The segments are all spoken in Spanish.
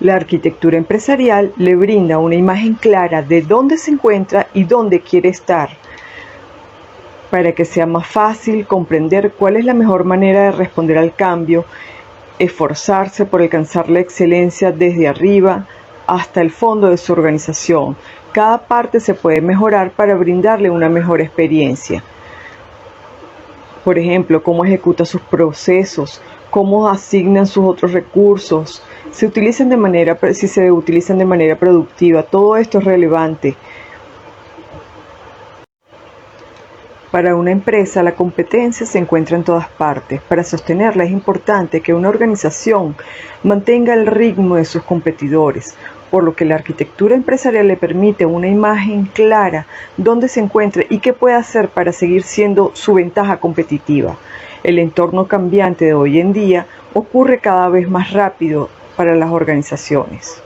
La arquitectura empresarial le brinda una imagen clara de dónde se encuentra y dónde quiere estar, para que sea más fácil comprender cuál es la mejor manera de responder al cambio, esforzarse por alcanzar la excelencia desde arriba hasta el fondo de su organización. Cada parte se puede mejorar para brindarle una mejor experiencia. Por ejemplo, cómo ejecuta sus procesos, cómo asignan sus otros recursos, si se utilizan de manera productiva. Todo esto es relevante. Para una empresa, la competencia se encuentra en todas partes. Para sostenerla es importante que una organización mantenga el ritmo de sus competidores, por lo que la arquitectura empresarial le permite una imagen clara dónde se encuentra y qué puede hacer para seguir siendo su ventaja competitiva. El entorno cambiante de hoy en día ocurre cada vez más rápido para las organizaciones.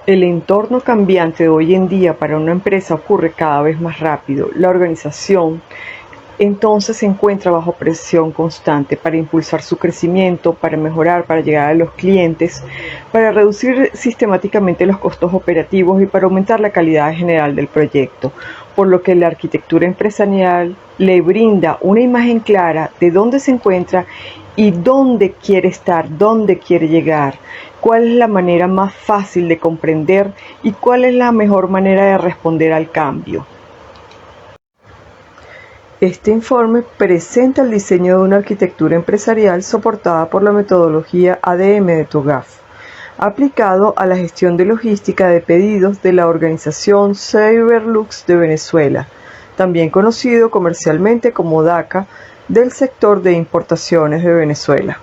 El entorno cambiante de hoy en día para una empresa ocurre cada vez más rápido. La organización entonces se encuentra bajo presión constante para impulsar su crecimiento, para mejorar, para llegar a los clientes, para reducir sistemáticamente los costos operativos y para aumentar la calidad general del proyecto. Por lo que la arquitectura empresarial le brinda una imagen clara de dónde se encuentra y dónde quiere estar, dónde quiere llegar, cuál es la manera más fácil de comprender y cuál es la mejor manera de responder al cambio. Este informe presenta el diseño de una arquitectura empresarial soportada por la metodología ADM de TOGAF, aplicado a la gestión de logística de pedidos de la organización Cyberlux de Venezuela, también conocido comercialmente como DACA, del sector de importaciones de Venezuela.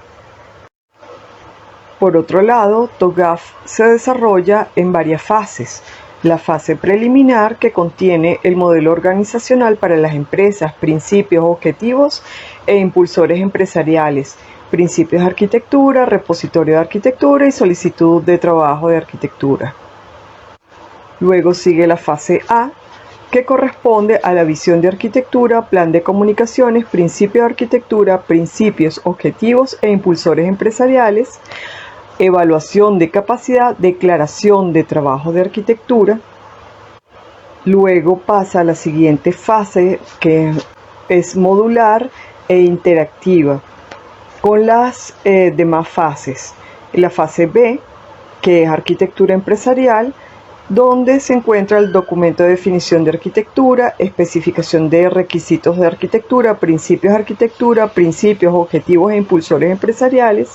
Por otro lado, TOGAF se desarrolla en varias fases. La fase preliminar, que contiene el modelo organizacional para las empresas, principios, objetivos e impulsores empresariales, principios de arquitectura, repositorio de arquitectura y solicitud de trabajo de arquitectura. Luego sigue la fase A, que corresponde a la visión de arquitectura, plan de comunicaciones, principios de arquitectura, principios, objetivos e impulsores empresariales, evaluación de capacidad, declaración de trabajo de arquitectura. Luego pasa a la siguiente fase, que es modular e interactiva, con las demás fases. La fase B, que es arquitectura empresarial, donde se encuentra el documento de definición de arquitectura, especificación de requisitos de arquitectura, principios de arquitectura, principios, objetivos e impulsores empresariales,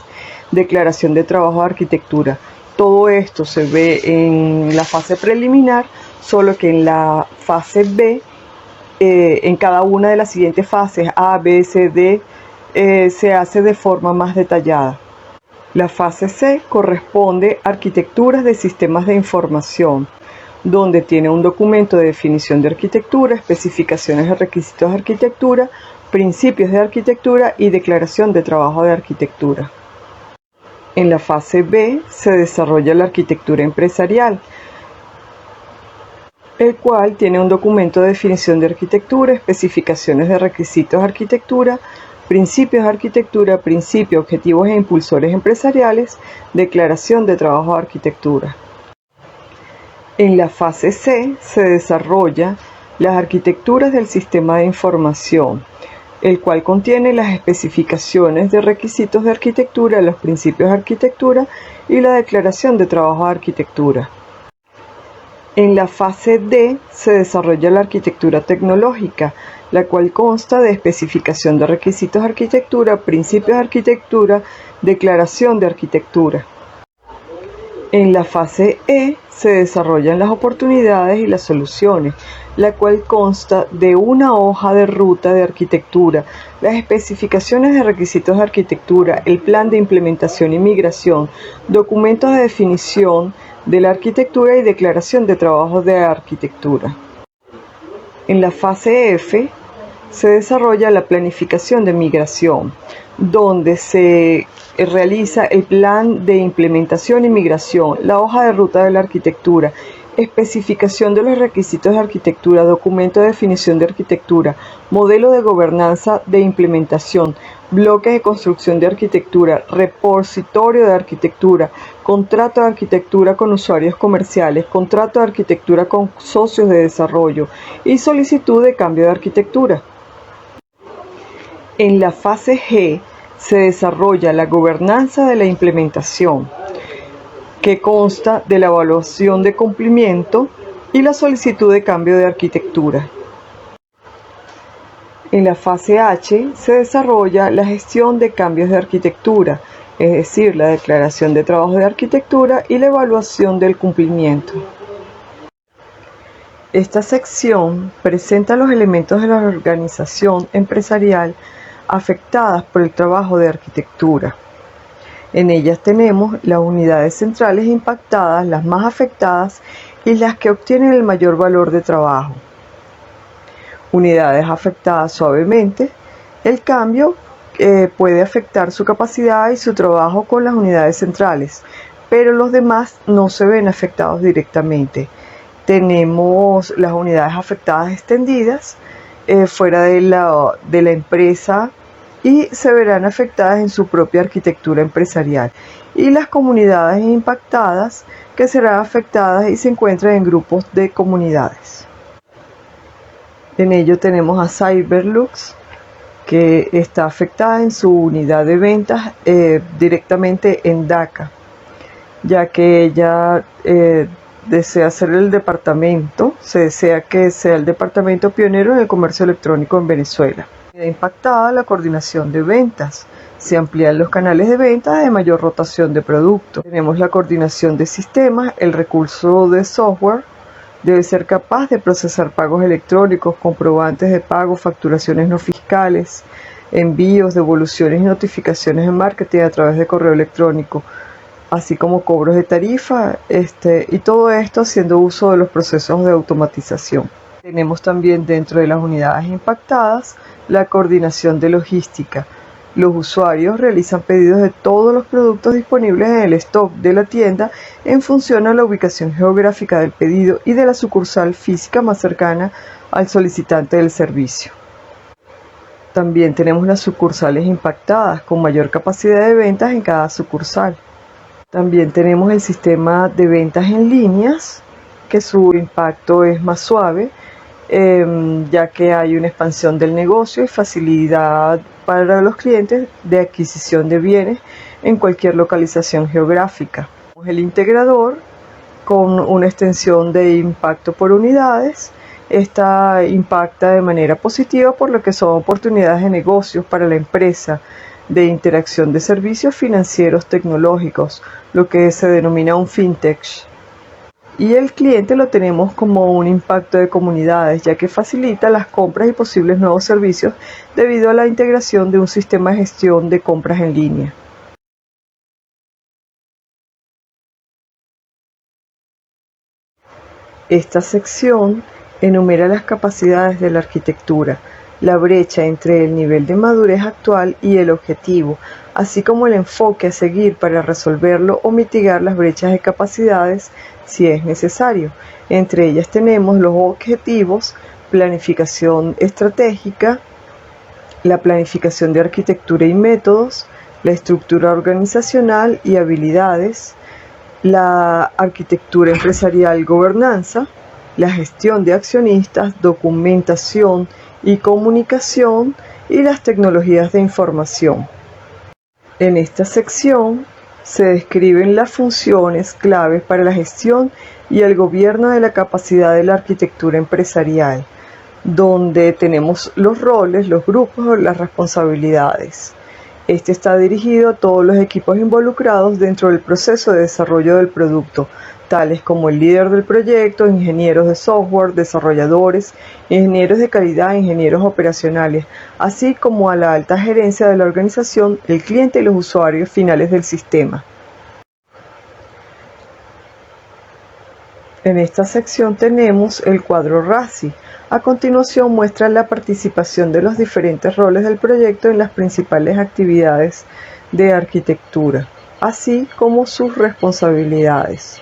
declaración de trabajo de arquitectura. Todo esto se ve en la fase preliminar, solo que en la fase B, en cada una de las siguientes fases, A, B, C, D, se hace de forma más detallada. La fase C corresponde a arquitecturas de sistemas de información, donde tiene un documento de definición de arquitectura, especificaciones de requisitos de arquitectura, principios de arquitectura y declaración de trabajo de arquitectura. En la fase B se desarrolla la arquitectura empresarial, el cual tiene un documento de definición de arquitectura, especificaciones de requisitos de arquitectura, principios de arquitectura, principios, objetivos e impulsores empresariales, declaración de trabajo de arquitectura. En la fase C se desarrolla las arquitecturas del sistema de información, el cual contiene las especificaciones de requisitos de arquitectura, los principios de arquitectura y la declaración de trabajo de arquitectura. En la fase D se desarrolla la arquitectura tecnológica, la cual consta de especificación de requisitos de arquitectura, principios de arquitectura, declaración de arquitectura. En la fase E se desarrollan las oportunidades y las soluciones, la cual consta de una hoja de ruta de arquitectura, las especificaciones de requisitos de arquitectura, el plan de implementación y migración, documentos de definición de la arquitectura y declaración de trabajo de arquitectura. En la fase F se desarrolla la planificación de migración, donde se realiza el plan de implementación y migración, la hoja de ruta de la arquitectura, especificación de los requisitos de arquitectura, documento de definición de arquitectura, modelo de gobernanza de implementación, bloques de construcción de arquitectura, repositorio de arquitectura, contrato de arquitectura con usuarios comerciales, contrato de arquitectura con socios de desarrollo y solicitud de cambio de arquitectura. En la fase G se desarrolla la gobernanza de la implementación, que consta de la evaluación de cumplimiento y la solicitud de cambio de arquitectura. En la fase H se desarrolla la gestión de cambios de arquitectura, es decir, la declaración de trabajos de arquitectura y la evaluación del cumplimiento. Esta sección presenta los elementos de la organización empresarial afectadas por el trabajo de arquitectura. En ellas tenemos las unidades centrales impactadas, las más afectadas y las que obtienen el mayor valor de trabajo. Unidades afectadas suavemente, el cambio puede afectar su capacidad y su trabajo con las unidades centrales, pero los demás no se ven afectados directamente. Tenemos las unidades afectadas extendidas fuera de la empresa y se verán afectadas en su propia arquitectura empresarial, y las comunidades impactadas que serán afectadas y se encuentran en grupos de comunidades. En ello tenemos a Cyberlux, que está afectada en su unidad de ventas directamente en DACA, ya que ella desea ser el departamento, se desea que sea el departamento pionero en el comercio electrónico en Venezuela. Impactada la coordinación de ventas, se amplían los canales de ventas de mayor rotación de productos. Tenemos la coordinación de sistemas, el recurso de software debe ser capaz de procesar pagos electrónicos, comprobantes de pago, facturaciones no fiscales, envíos, devoluciones y notificaciones en marketing a través de correo electrónico, así como cobros de tarifa, y todo esto haciendo uso de los procesos de automatización. Tenemos también dentro de las unidades impactadas la coordinación de logística. Los usuarios realizan pedidos de todos los productos disponibles en el stock de la tienda en función a la ubicación geográfica del pedido y de la sucursal física más cercana al solicitante del servicio. También tenemos las sucursales impactadas con mayor capacidad de ventas en cada sucursal. También tenemos el sistema de ventas en líneas, que su impacto es más suave, ya que hay una expansión del negocio y facilidad para los clientes de adquisición de bienes en cualquier localización geográfica. El integrador, con una extensión de impacto por unidades, esta impacta de manera positiva por lo que son oportunidades de negocios para la empresa, de interacción de servicios financieros tecnológicos, lo que se denomina un fintech. Y el cliente lo tenemos como un impacto de comunidades, ya que facilita las compras y posibles nuevos servicios debido a la integración de un sistema de gestión de compras en línea. Esta sección enumera las capacidades de la arquitectura, la brecha entre el nivel de madurez actual y el objetivo, así como el enfoque a seguir para resolverlo o mitigar las brechas de capacidades si es necesario. Entre ellas tenemos los objetivos, planificación estratégica, la planificación de arquitectura y métodos, la estructura organizacional y habilidades, la arquitectura empresarial y gobernanza, la gestión de accionistas, documentación y comunicación y las tecnologías de información. En esta sección se describen las funciones claves para la gestión y el gobierno de la capacidad de la arquitectura empresarial, donde tenemos los roles, los grupos, las responsabilidades. Este está dirigido a todos los equipos involucrados dentro del proceso de desarrollo del producto, tales como el líder del proyecto, ingenieros de software, desarrolladores, ingenieros de calidad, ingenieros operacionales, así como a la alta gerencia de la organización, el cliente y los usuarios finales del sistema. En esta sección tenemos el cuadro RACI. A continuación muestra la participación de los diferentes roles del proyecto en las principales actividades de arquitectura, así como sus responsabilidades.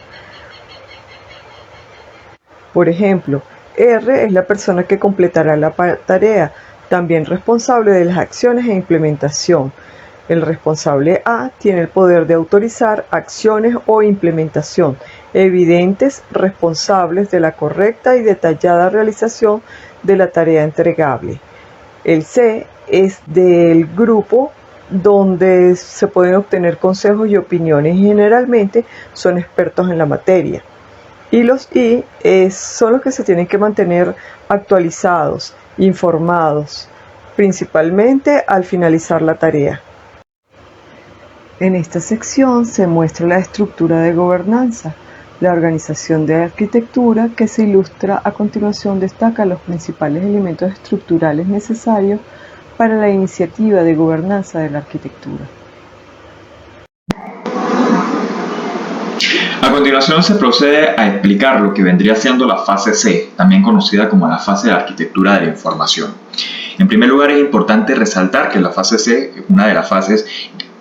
Por ejemplo, R es la persona que completará la tarea, también responsable de las acciones e implementación. El responsable A tiene el poder de autorizar acciones o implementación evidentes responsables de la correcta y detallada realización de la tarea entregable. El C es del grupo donde se pueden obtener consejos y opiniones y generalmente son expertos en la materia. Y los I son los que se tienen que mantener actualizados, informados, principalmente al finalizar la tarea. En esta sección se muestra la estructura de gobernanza. La organización de arquitectura que se ilustra a continuación destaca los principales elementos estructurales necesarios para la iniciativa de gobernanza de la arquitectura. A continuación se procede a explicar lo que vendría siendo la fase C, también conocida como la fase de arquitectura de la información. En primer lugar, es importante resaltar que la fase C es una de las fases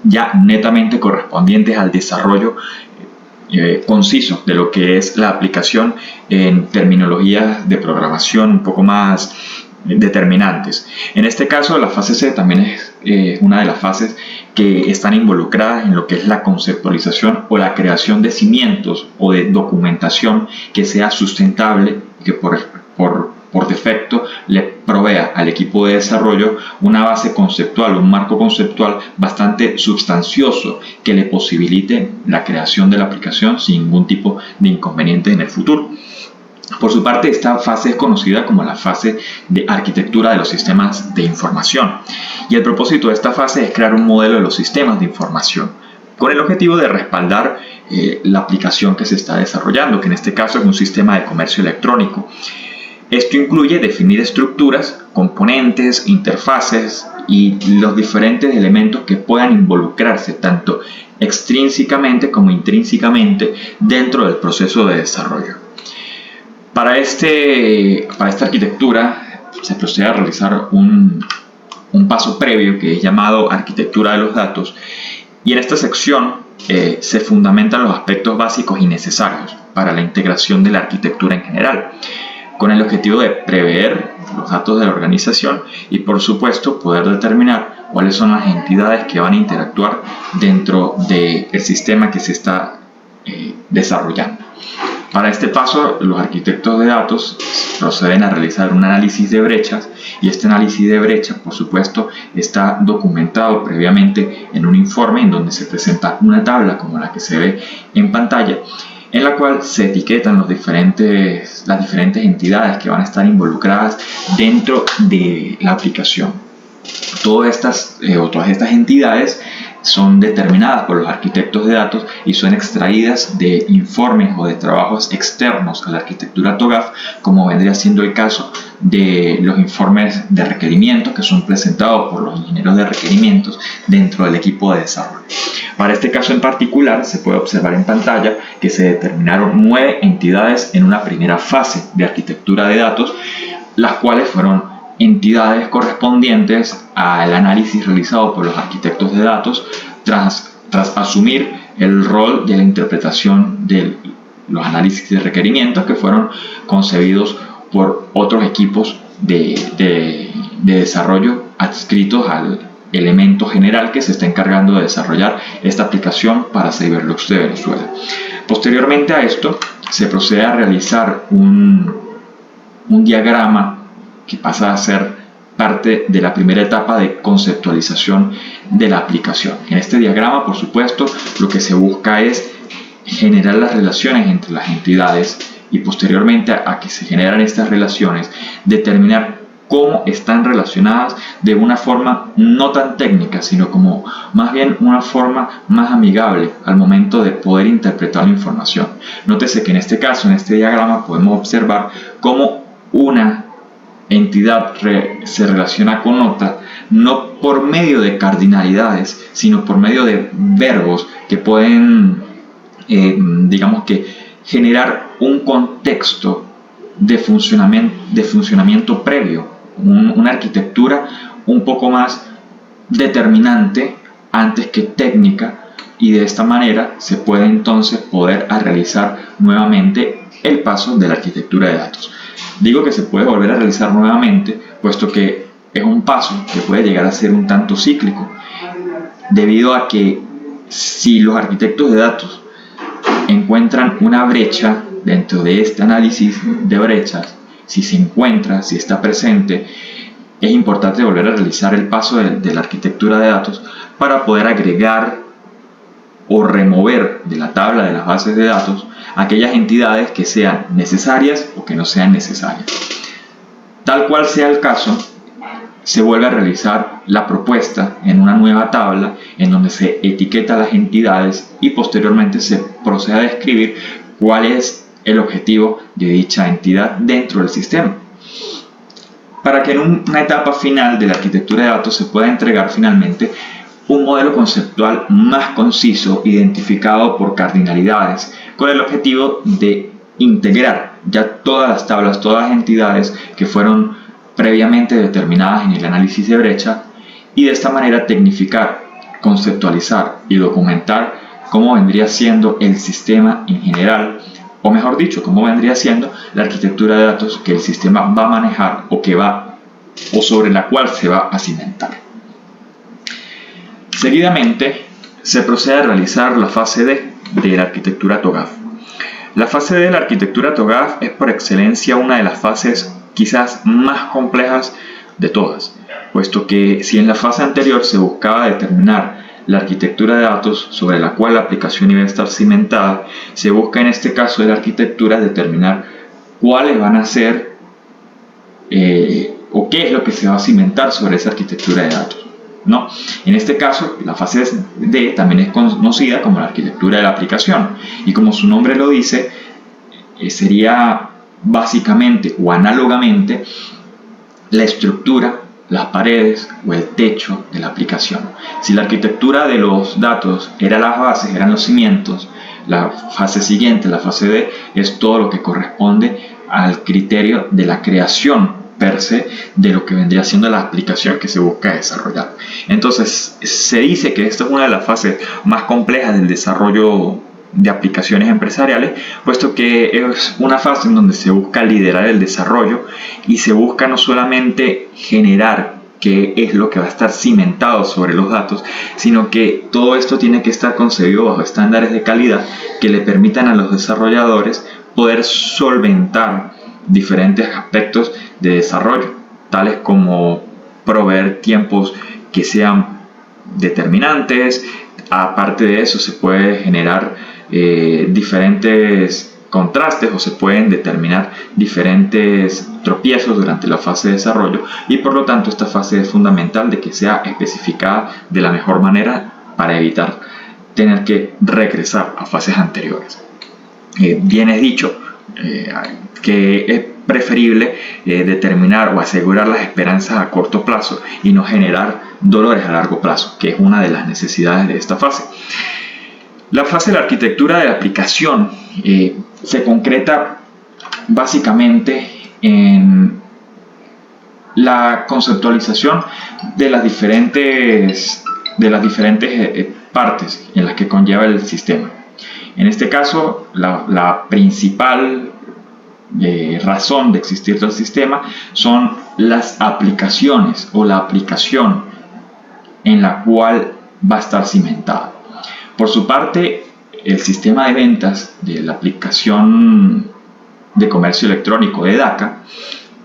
ya netamente correspondientes al desarrollo conciso de lo que es la aplicación en terminologías de programación un poco más determinantes. En este caso, la fase C también es una de las fases que están involucradas en lo que es la conceptualización o la creación de cimientos o de documentación que sea sustentable y que por defecto le provea al equipo de desarrollo una base conceptual, un marco conceptual bastante sustancioso que le posibilite la creación de la aplicación sin ningún tipo de inconveniente en el futuro. Por su parte, esta fase es conocida como la fase de arquitectura de los sistemas de información. Y el propósito de esta fase es crear un modelo de los sistemas de información con el objetivo de respaldar la aplicación que se está desarrollando, que en este caso es un sistema de comercio electrónico. Esto incluye definir estructuras, componentes, interfaces y los diferentes elementos que puedan involucrarse tanto extrínsecamente como intrínsecamente dentro del proceso de desarrollo. Para esta arquitectura se procede a realizar un paso previo que es llamado arquitectura de los datos, y en esta sección se fundamentan los aspectos básicos y necesarios para la integración de la arquitectura en general, con el objetivo de prever los datos de la organización y, por supuesto, poder determinar cuáles son las entidades que van a interactuar dentro del sistema que se está desarrollando. Para este paso, los arquitectos de datos proceden a realizar un análisis de brechas, y este análisis de brechas, por supuesto, está documentado previamente en un informe en donde se presenta una tabla como la que se ve en pantalla, en la cual se etiquetan las diferentes entidades que van a estar involucradas dentro de la aplicación. Todas estas entidades son determinadas por los arquitectos de datos y son extraídas de informes o de trabajos externos a la arquitectura TOGAF, como vendría siendo el caso de los informes de requerimientos que son presentados por los ingenieros de requerimientos dentro del equipo de desarrollo. Para este caso en particular, se puede observar en pantalla que se determinaron 9 entidades en una primera fase de arquitectura de datos, las cuales fueron entidades correspondientes al análisis realizado por los arquitectos de datos tras asumir el rol de la interpretación de los análisis de requerimientos que fueron concebidos por otros equipos de desarrollo adscritos al elemento general que se está encargando de desarrollar esta aplicación para CyberLux de Venezuela. Posteriormente a esto, se procede a realizar un diagrama que pasa a ser parte de la primera etapa de conceptualización de la aplicación. En este diagrama, por supuesto, lo que se busca es generar las relaciones entre las entidades y, posteriormente a que se generan estas relaciones, determinar cómo están relacionadas de una forma no tan técnica, sino como más bien una forma más amigable al momento de poder interpretar la información. Nótese que en este caso, en este diagrama, podemos observar cómo una entidad se relaciona con otra, no por medio de cardinalidades, sino por medio de verbos que pueden, digamos que, generar un contexto de funcionamiento previo, una arquitectura un poco más determinante antes que técnica, y de esta manera se puede entonces poder realizar nuevamente el paso de la arquitectura de datos. Digo que se puede volver a realizar nuevamente, puesto que es un paso que puede llegar a ser un tanto cíclico, debido a que si los arquitectos de datos encuentran una brecha dentro de este análisis de brechas, si se encuentra, si está presente, es importante volver a realizar el paso de la arquitectura de datos para poder agregar o remover de la tabla de las bases de datos aquellas entidades que sean necesarias o que no sean necesarias. Tal cual sea el caso, se vuelve a realizar la propuesta en una nueva tabla en donde se etiqueta las entidades y posteriormente se procede a describir cuál es el objetivo de dicha entidad dentro del sistema, para que en una etapa final de la arquitectura de datos se pueda entregar finalmente un modelo conceptual más conciso, identificado por cardinalidades, con el objetivo de integrar ya todas las tablas, todas las entidades que fueron previamente determinadas en el análisis de brecha, y de esta manera tecnificar, conceptualizar y documentar cómo vendría siendo el sistema en general, o mejor dicho, cómo vendría siendo la arquitectura de datos que el sistema va a manejar o sobre la cual se va a cimentar. Seguidamente se procede a realizar la fase D de la arquitectura TOGAF. La fase D de la arquitectura TOGAF es por excelencia una de las fases quizás más complejas de todas, puesto que si en la fase anterior se buscaba determinar la arquitectura de datos sobre la cual la aplicación iba a estar cimentada, se busca en este caso de la arquitectura determinar cuáles van a ser o qué es lo que se va a cimentar sobre esa arquitectura de datos, ¿no? En este caso, la fase D también es conocida como la arquitectura de la aplicación, y como su nombre lo dice, sería básicamente o análogamente la estructura, las paredes o el techo de la aplicación. Si la arquitectura de los datos era las bases, eran los cimientos, la fase siguiente, la fase D, es todo lo que corresponde al criterio de la creación per se de lo que vendría siendo la aplicación que se busca desarrollar. Entonces se dice que esta es una de las fases más complejas del desarrollo de aplicaciones empresariales, puesto que es una fase en donde se busca liderar el desarrollo y se busca no solamente generar qué es lo que va a estar cimentado sobre los datos, sino que todo esto tiene que estar concebido bajo estándares de calidad que le permitan a los desarrolladores poder solventar diferentes aspectos de desarrollo, tales como proveer tiempos que sean determinantes. Aparte de eso, se puede generar diferentes contrastes o se pueden determinar diferentes tropiezos durante la fase de desarrollo, y por lo tanto esta fase es fundamental de que sea especificada de la mejor manera para evitar tener que regresar a fases anteriores. Bien es dicho que es preferible determinar o asegurar las esperanzas a corto plazo y no generar dolores a largo plazo, que es una de las necesidades de esta fase. La fase de la arquitectura de la aplicación se concreta básicamente en la conceptualización de las diferentes partes en las que conlleva el sistema. En este caso, la principal razón de existir del sistema son las aplicaciones o la aplicación en la cual va a estar cimentada. Por su parte, el sistema de ventas de la aplicación de comercio electrónico de DACA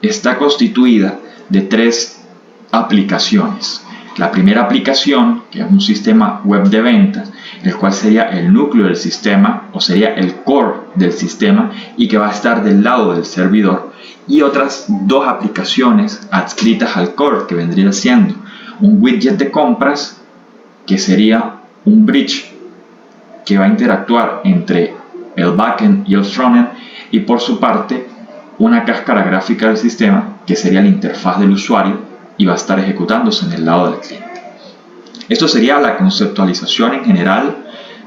está constituida de 3 aplicaciones. La primera aplicación, que es un sistema web de ventas, el cual sería el núcleo del sistema o sería el core del sistema y que va a estar del lado del servidor, y otras 2 aplicaciones adscritas al core, que vendría siendo un widget de compras, que sería un bridge que va a interactuar entre el backend y el frontend, y por su parte una cáscara gráfica del sistema, que sería la interfaz del usuario y va a estar ejecutándose en el lado del cliente. Esto sería la conceptualización en general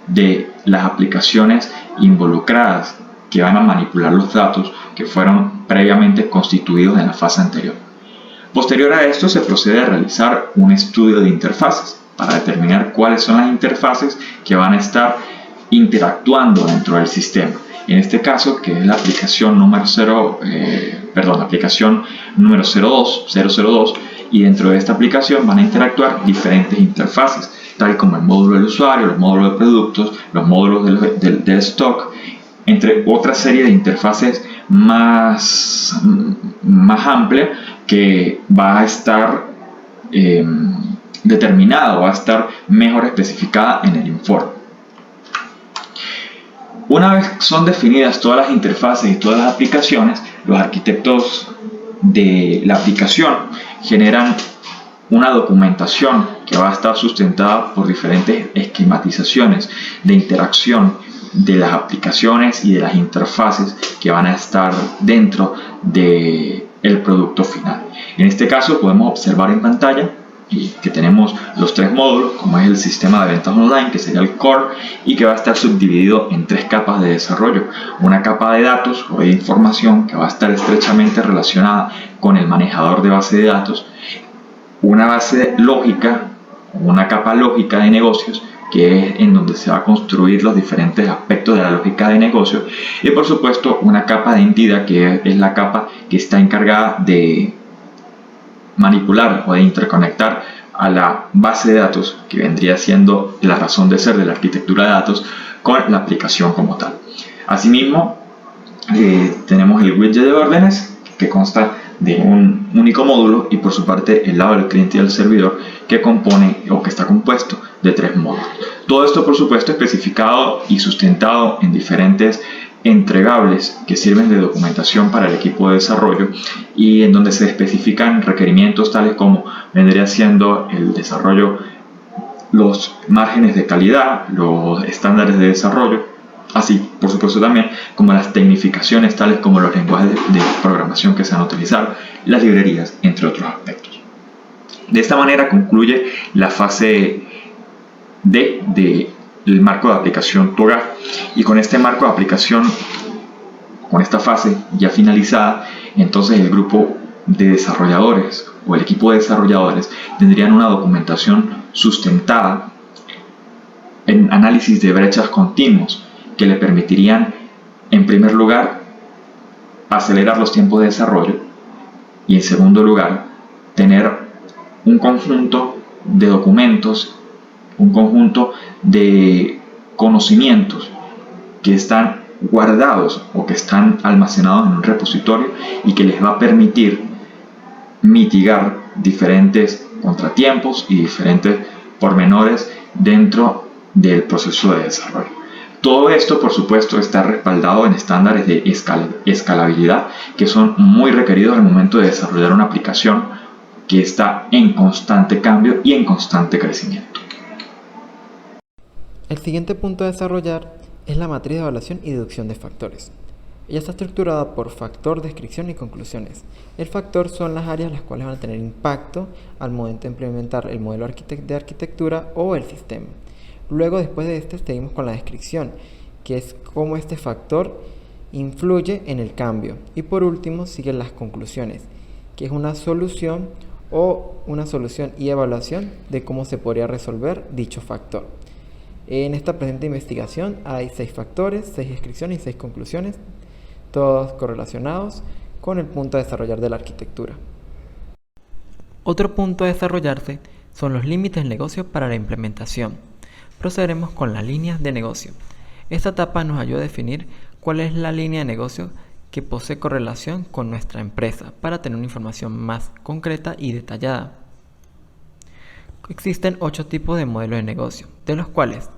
de las aplicaciones involucradas que van a manipular los datos que fueron previamente constituidos en la fase anterior. Posterior a esto se procede a realizar un estudio de interfaces para determinar cuáles son las interfaces que van a estar interactuando dentro del sistema. En este caso, que es la aplicación número 02, y dentro de esta aplicación van a interactuar diferentes interfaces, tal como el módulo del usuario, los módulos de productos, los módulos del stock, entre otra serie de interfaces más amplia que va a estar determinada, va a estar mejor especificada en el informe. Una vez son definidas todas las interfaces y todas las aplicaciones, los arquitectos de la aplicación generan una documentación que va a estar sustentada por diferentes esquematizaciones de interacción de las aplicaciones y de las interfaces que van a estar dentro del producto final. En este caso podemos observar en pantalla que tenemos los tres módulos, como es el sistema de ventas online, que sería el core, y que va a estar subdividido en tres capas de desarrollo. Una capa de datos o de información que va a estar estrechamente relacionada con el manejador de base de datos, una base lógica, una capa lógica de negocios, que es en donde se va a construir los diferentes aspectos de la lógica de negocio, y por supuesto una capa de entidad, que es la capa que está encargada de manipular o de interconectar a la base de datos, que vendría siendo la razón de ser de la arquitectura de datos, con la aplicación como tal. Asimismo, tenemos el widget de órdenes, que consta de un único módulo, y por su parte el lado del cliente y del servidor, que compone o que está compuesto de tres módulos. Todo esto por supuesto especificado y sustentado en diferentes entregables que sirven de documentación para el equipo de desarrollo, y en donde se especifican requerimientos tales como vendría siendo el desarrollo, los márgenes de calidad, los estándares de desarrollo, así por supuesto también como las tecnificaciones tales como los lenguajes de programación que se van a utilizar, las librerías, entre otros aspectos. De esta manera concluye la fase D del marco de aplicación TOGAF, y con este marco de aplicación, con esta fase ya finalizada, entonces el grupo de desarrolladores o el equipo de desarrolladores tendrían una documentación sustentada en análisis de brechas continuos que le permitirían, en primer lugar, acelerar los tiempos de desarrollo, y en segundo lugar, tener un conjunto de documentos, un conjunto de conocimientos que están guardados o que están almacenados en un repositorio, y que les va a permitir mitigar diferentes contratiempos y diferentes pormenores dentro del proceso de desarrollo. Todo esto, por supuesto, está respaldado en estándares de escalabilidad, que son muy requeridos al momento de desarrollar una aplicación que está en constante cambio y en constante crecimiento. El siguiente punto a desarrollar es la matriz de evaluación y deducción de factores. Ella está estructurada por factor, descripción y conclusiones. El factor son las áreas las cuales van a tener impacto al momento de implementar el modelo de arquitectura o el sistema. Luego, después de este, seguimos con la descripción, que es cómo este factor influye en el cambio. Y por último, siguen las conclusiones, que es una solución y evaluación de cómo se podría resolver dicho factor. En esta presente investigación hay 6 factores, 6 descripciones y 6 conclusiones, todos correlacionados con el punto a desarrollar de la arquitectura. Otro punto a desarrollarse son los límites del negocio para la implementación. Procederemos con las líneas de negocio. Esta etapa nos ayuda a definir cuál es la línea de negocio que posee correlación con nuestra empresa para tener una información más concreta y detallada. Existen 8 tipos de modelos de negocio, de los cuales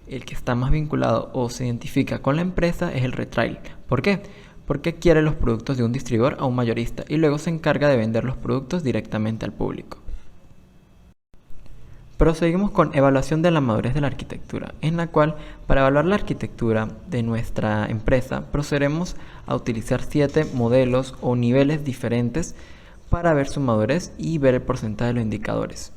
el que está más vinculado o se identifica con la empresa es el retail. ¿Por qué? Porque adquiere los productos de un distribuidor a un mayorista y luego se encarga de vender los productos directamente al público. Proseguimos con evaluación de la madurez de la arquitectura, en la cual, para evaluar la arquitectura de nuestra empresa, procederemos a utilizar 7 modelos o niveles diferentes para ver su madurez y ver el porcentaje de los indicadores.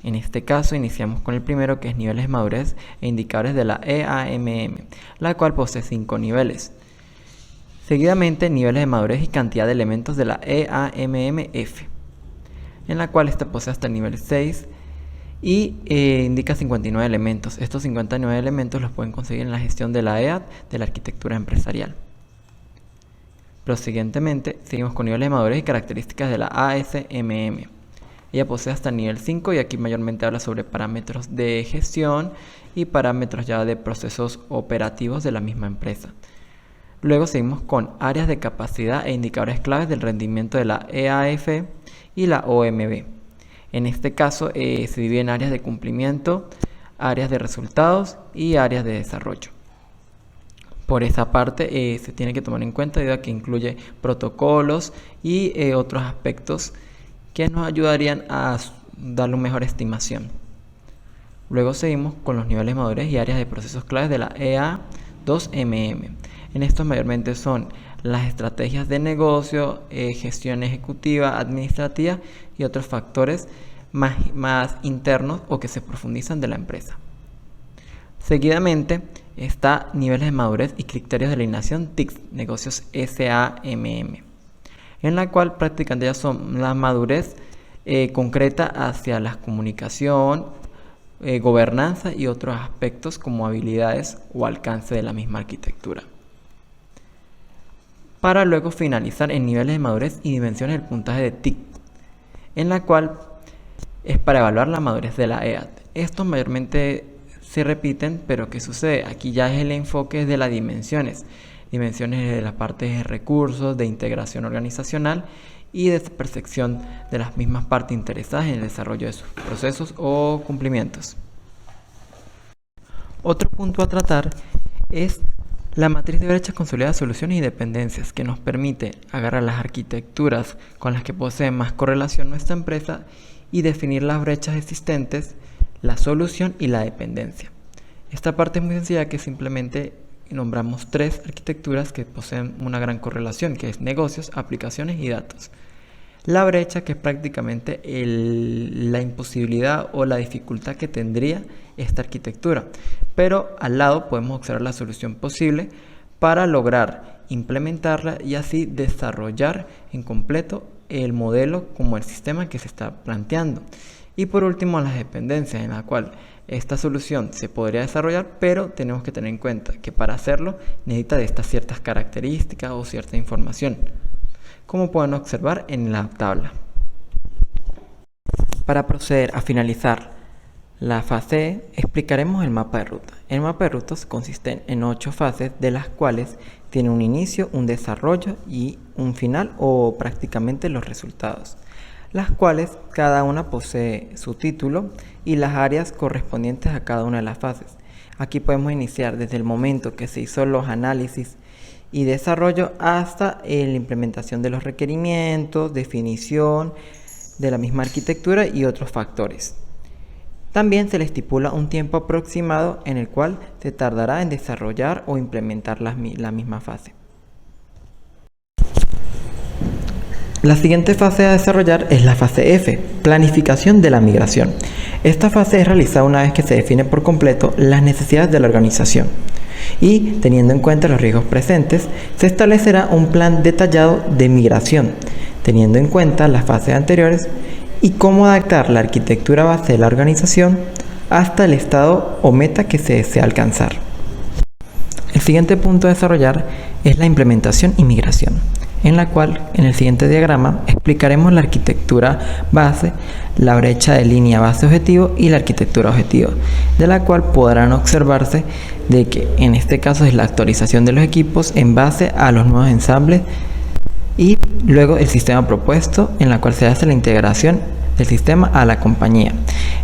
En este caso iniciamos con el primero, que es niveles de madurez e indicadores de la EAMM, la cual posee 5 niveles. Seguidamente, niveles de madurez y cantidad de elementos de la EAMMF, en la cual esta posee hasta el nivel 6 y indica 59 elementos. Estos 59 elementos los pueden conseguir en la gestión de la EAD de la arquitectura empresarial. Prosiguientemente, seguimos con niveles de madurez y características de la ASMM. Ella posee hasta nivel 5 y aquí mayormente habla sobre parámetros de gestión y parámetros ya de procesos operativos de la misma empresa. Luego seguimos con áreas de capacidad e indicadores claves del rendimiento de la EAF y la OMB. En este caso se divide en áreas de cumplimiento, áreas de resultados y áreas de desarrollo. Por esa parte se tiene que tomar en cuenta debido a que incluye protocolos y otros aspectos que nos ayudarían a darle una mejor estimación. Luego seguimos con los niveles de madurez y áreas de procesos claves de la EA2MM. En estos mayormente son las estrategias de negocio, gestión ejecutiva, administrativa y otros factores más internos o que se profundizan de la empresa. Seguidamente está niveles de madurez y criterios de alineación TIC, negocios SAMM, en la cual prácticamente ya son la madurez concreta hacia la comunicación, gobernanza y otros aspectos como habilidades o alcance de la misma arquitectura. Para luego finalizar en niveles de madurez y dimensiones del puntaje de TIC, en la cual es para evaluar la madurez de la EAT. Estos mayormente se repiten, pero ¿qué sucede? Aquí ya es el enfoque de las dimensiones de las partes de recursos, de integración organizacional y de percepción de las mismas partes interesadas en el desarrollo de sus procesos o cumplimientos. Otro punto a tratar es la matriz de brechas consolidadas, soluciones y dependencias, que nos permite agarrar las arquitecturas con las que posee más correlación nuestra empresa y definir las brechas existentes, la solución y la dependencia. Esta parte es muy sencilla, que simplemente nombramos 3 arquitecturas que poseen una gran correlación, que es negocios, aplicaciones y datos. La brecha, que es prácticamente la imposibilidad o la dificultad que tendría esta arquitectura, pero al lado podemos observar la solución posible para lograr implementarla y así desarrollar en completo el modelo como el sistema que se está planteando. Y por último, las dependencias, en la cual esta solución se podría desarrollar, pero tenemos que tener en cuenta que para hacerlo necesita de estas ciertas características o cierta información, como pueden observar en la tabla. Para proceder a finalizar la fase E, explicaremos el mapa de ruta. El mapa de rutas consiste en 8 fases, de las cuales tiene un inicio, un desarrollo y un final o prácticamente los resultados, las cuales cada una posee su título y las áreas correspondientes a cada una de las fases. Aquí podemos iniciar desde el momento que se hizo los análisis y desarrollo hasta la implementación de los requerimientos, definición de la misma arquitectura y otros factores. También se le estipula un tiempo aproximado en el cual se tardará en desarrollar o implementar la misma fase. La siguiente fase a desarrollar es la fase F, planificación de la migración. Esta fase es realizada una vez que se define por completo las necesidades de la organización y, teniendo en cuenta los riesgos presentes, se establecerá un plan detallado de migración, teniendo en cuenta las fases anteriores y cómo adaptar la arquitectura base de la organización hasta el estado o meta que se desea alcanzar. El siguiente punto a desarrollar es la implementación y migración, en la cual en el siguiente diagrama explicaremos la arquitectura base, la brecha de línea base objetivo y la arquitectura objetivo, de la cual podrán observarse de que en este caso es la actualización de los equipos en base a los nuevos ensambles y luego el sistema propuesto, en la cual se hace la integración del sistema a la compañía.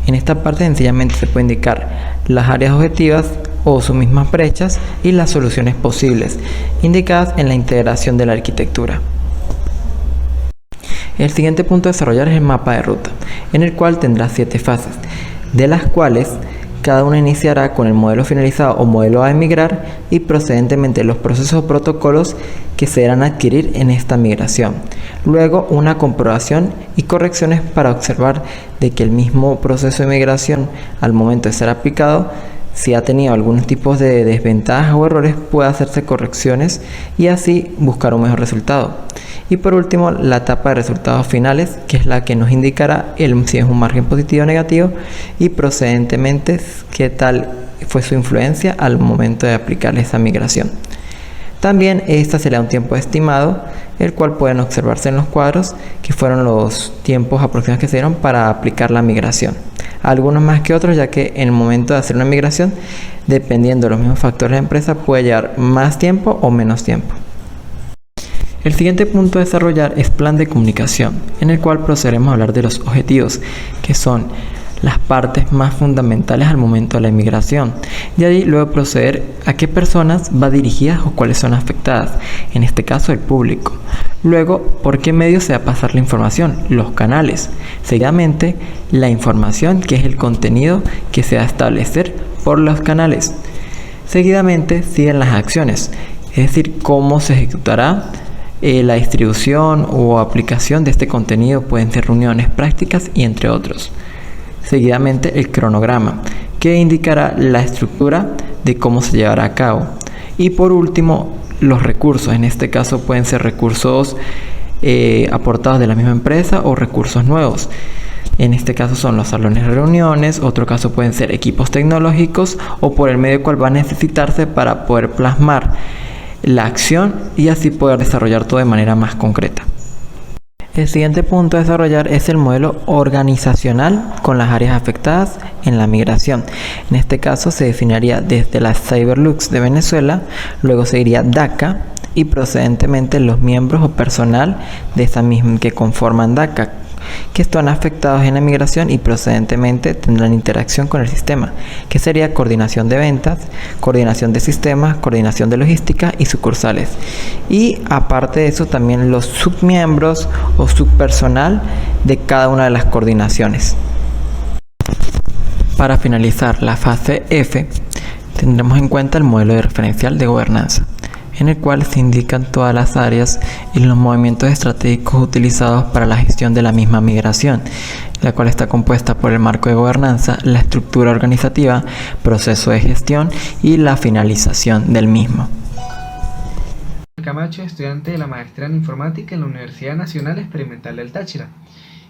En esta parte sencillamente se puede indicar las áreas objetivas o sus mismas brechas y las soluciones posibles indicadas en la integración de la arquitectura. El siguiente punto a desarrollar es el mapa de ruta, en el cual tendrá 7 fases, de las cuales cada una iniciará con el modelo finalizado o modelo a migrar y procedentemente los procesos o protocolos que se deberán adquirir en esta migración. Luego una comprobación y correcciones para observar de que el mismo proceso de migración al momento de ser aplicado, si ha tenido algunos tipos de desventajas o errores, puede hacerse correcciones y así buscar un mejor resultado. Y por último, la etapa de resultados finales, que es la que nos indicará si es un margen positivo o negativo y procedentemente qué tal fue su influencia al momento de aplicar esa migración. También esta se le da un tiempo estimado, el cual pueden observarse en los cuadros, que fueron los tiempos aproximados que se dieron para aplicar la migración. Algunos más que otros, ya que en el momento de hacer una migración, dependiendo de los mismos factores de la empresa, puede llevar más tiempo o menos tiempo. El siguiente punto a desarrollar es plan de comunicación, en el cual procederemos a hablar de los objetivos, que son las partes más fundamentales al momento de la migración. De ahí luego proceder a qué personas va dirigidas o cuáles son afectadas, en este caso el público. Luego, por qué medio se va a pasar la información, los canales. Seguidamente, la información, que es el contenido que se va a establecer por los canales. Seguidamente siguen las acciones, es decir, cómo se ejecutará la distribución o aplicación de este contenido. Pueden ser reuniones prácticas y entre otros. Seguidamente el cronograma, que indicará la estructura de cómo se llevará a cabo. Y por último, los recursos. En este caso pueden ser recursos aportados de la misma empresa o recursos nuevos. En este caso son los salones de reuniones, otro caso pueden ser equipos tecnológicos o por el medio cual va a necesitarse para poder plasmar la acción y así poder desarrollar todo de manera más concreta. El siguiente punto a desarrollar es el modelo organizacional con las áreas afectadas en la migración. En este caso se definiría desde la Cyberlux de Venezuela, luego seguiría DACA y procedentemente los miembros o personal de esa misma que conforman DACA, que están afectados en la migración y procedentemente tendrán interacción con el sistema, que sería coordinación de ventas, coordinación de sistemas, coordinación de logística y sucursales. Y aparte de eso también los submiembros o subpersonal de cada una de las coordinaciones. Para finalizar la fase F, tendremos en cuenta el modelo de referencial de gobernanza, en el cual se indican todas las áreas y los movimientos estratégicos utilizados para la gestión de la misma migración, la cual está compuesta por el marco de gobernanza, la estructura organizativa, proceso de gestión y la finalización del mismo. Camacho, estudiante de la maestría en informática en la Universidad Nacional Experimental del Táchira,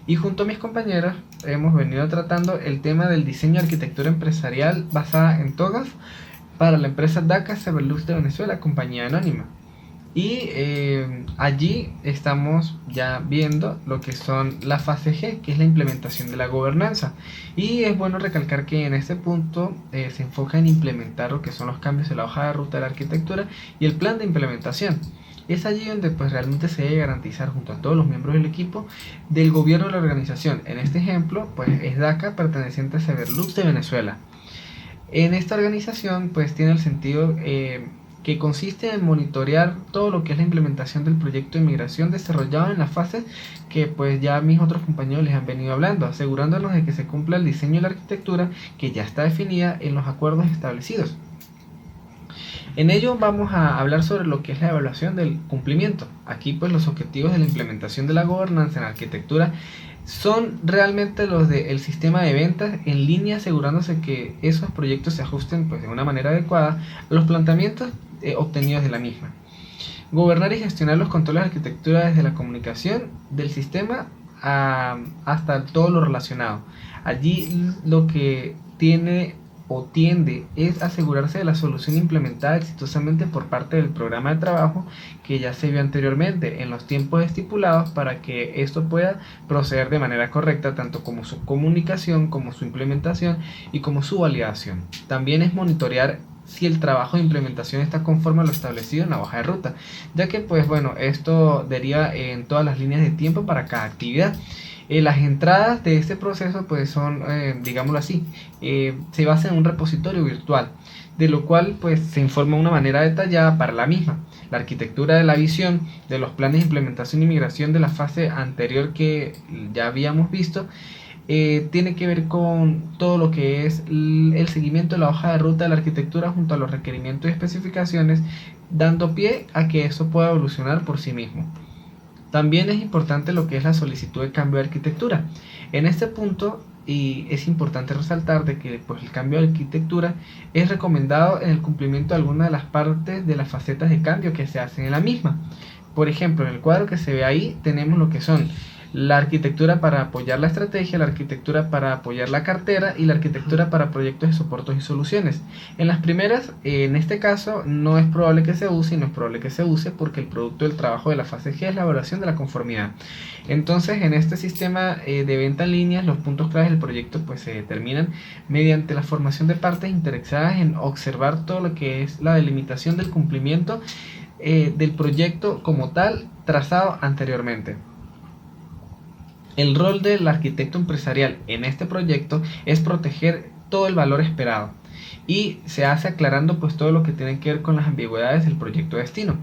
y junto a mis compañeros hemos venido tratando el tema del diseño de arquitectura empresarial basada en TOGAF para la empresa DACA Cyberlux de Venezuela, compañía anónima. Y allí estamos ya viendo lo que son la fase G, que es la implementación de la gobernanza. Y es bueno recalcar que en este punto se enfoca en implementar lo que son los cambios en la hoja de ruta de la arquitectura y el plan de implementación. Es allí donde pues realmente se debe garantizar junto a todos los miembros del equipo del gobierno de la organización. En este ejemplo pues es DACA, perteneciente a Cyberlux de Venezuela. En esta organización pues tiene el sentido que consiste en monitorear todo lo que es la implementación del proyecto de migración desarrollado en las fases que pues ya mis otros compañeros les han venido hablando, asegurándonos de que se cumpla el diseño de la arquitectura que ya está definida en los acuerdos establecidos. En ello vamos a hablar sobre lo que es la evaluación del cumplimiento. Aquí pues los objetivos de la implementación de la gobernanza en la arquitectura son realmente los del sistema de ventas en línea, asegurándose que esos proyectos se ajusten pues de una manera adecuada a los planteamientos obtenidos de la misma. Gobernar y gestionar los controles de arquitectura desde la comunicación del sistema hasta todo lo relacionado. Allí lo que tiene o tiende es asegurarse de la solución implementada exitosamente por parte del programa de trabajo que ya se vio anteriormente en los tiempos estipulados para que esto pueda proceder de manera correcta, tanto como su comunicación, como su implementación y como su validación. También es monitorear si el trabajo de implementación está conforme a lo establecido en la hoja de ruta, ya que pues bueno, esto deriva en todas las líneas de tiempo para cada actividad. Las entradas de este proceso pues son, digámoslo así, se basa en un repositorio virtual, de lo cual pues se informa de una manera detallada para la misma. La arquitectura de la visión de los planes de implementación y migración de la fase anterior que ya habíamos visto tiene que ver con todo lo que es el seguimiento de la hoja de ruta de la arquitectura junto a los requerimientos y especificaciones, dando pie a que eso pueda evolucionar por sí mismo. También es importante lo que es la solicitud de cambio de arquitectura. En este punto, y es importante resaltar de que pues, el cambio de arquitectura es recomendado en el cumplimiento de alguna de las partes de las facetas de cambio que se hacen en la misma. Por ejemplo, en el cuadro que se ve ahí tenemos lo que son la arquitectura para apoyar la estrategia, la arquitectura para apoyar la cartera y la arquitectura para proyectos de soportes y soluciones. En las primeras, en este caso, no es probable que se use y no es probable que se use porque el producto del trabajo de la fase G es la evaluación de la conformidad. Entonces, en este sistema de venta en línea, los puntos claves del proyecto pues se determinan mediante la formación de partes interesadas en observar todo lo que es la delimitación del cumplimiento del proyecto como tal trazado anteriormente. El rol del arquitecto empresarial en este proyecto es proteger todo el valor esperado y se hace aclarando pues todo lo que tiene que ver con las ambigüedades del proyecto de destino.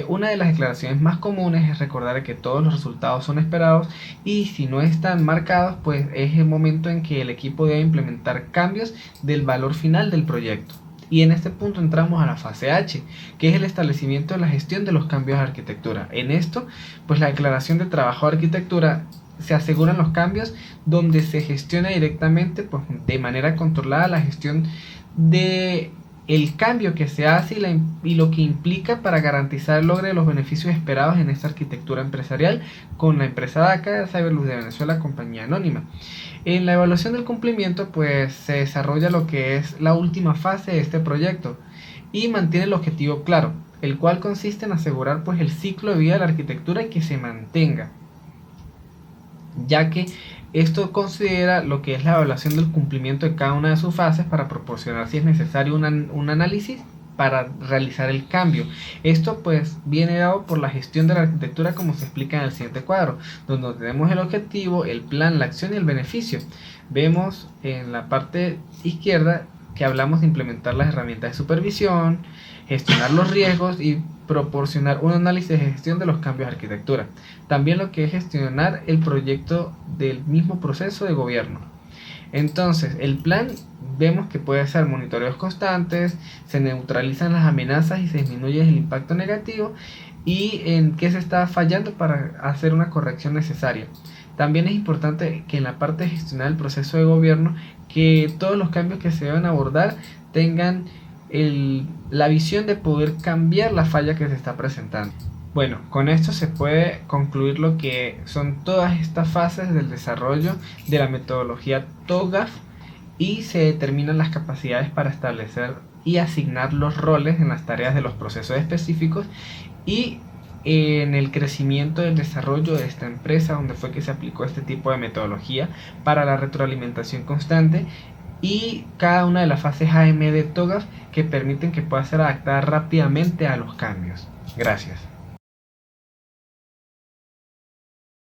Una de las declaraciones más comunes es recordar que todos los resultados son esperados y si no están marcados pues es el momento en que el equipo debe implementar cambios del valor final del proyecto. Y en este punto entramos a la fase H, que es el establecimiento de la gestión de los cambios de arquitectura. En esto, pues la declaración de trabajo de arquitectura se aseguran los cambios donde se gestiona directamente pues, de manera controlada la gestión de el cambio que se hace y lo que implica para garantizar el logro de los beneficios esperados en esta arquitectura empresarial con la empresa DACA, Cyberluz de Venezuela, compañía anónima. En la evaluación del cumplimiento pues se desarrolla lo que es la última fase de este proyecto y mantiene el objetivo claro, el cual consiste en asegurar pues el ciclo de vida de la arquitectura y que se mantenga, ya que esto considera lo que es la evaluación del cumplimiento de cada una de sus fases para proporcionar si es necesario un análisis para realizar el cambio. Esto pues viene dado por la gestión de la arquitectura como se explica en el siguiente cuadro, donde tenemos el objetivo, el plan, la acción y el beneficio. Vemos en la parte izquierda que hablamos de implementar las herramientas de supervisión, gestionar los riesgos y proporcionar un análisis de gestión de los cambios de arquitectura. También lo que es gestionar el proyecto del mismo proceso de gobierno. Entonces, el plan vemos que puede ser monitoreos constantes, se neutralizan las amenazas y se disminuye el impacto negativo y en qué se está fallando para hacer una corrección necesaria. También es importante que en la parte de gestionar el proceso de gobierno, que todos los cambios que se deben abordar tengan la visión de poder cambiar la falla que se está presentando. Bueno, con esto se puede concluir lo que son todas estas fases del desarrollo de la metodología TOGAF y se determinan las capacidades para establecer y asignar los roles en las tareas de los procesos específicos y en el crecimiento del desarrollo de esta empresa donde fue que se aplicó este tipo de metodología para la retroalimentación constante y cada una de las fases AM de TOGAF que permiten que pueda ser adaptada rápidamente a los cambios. Gracias.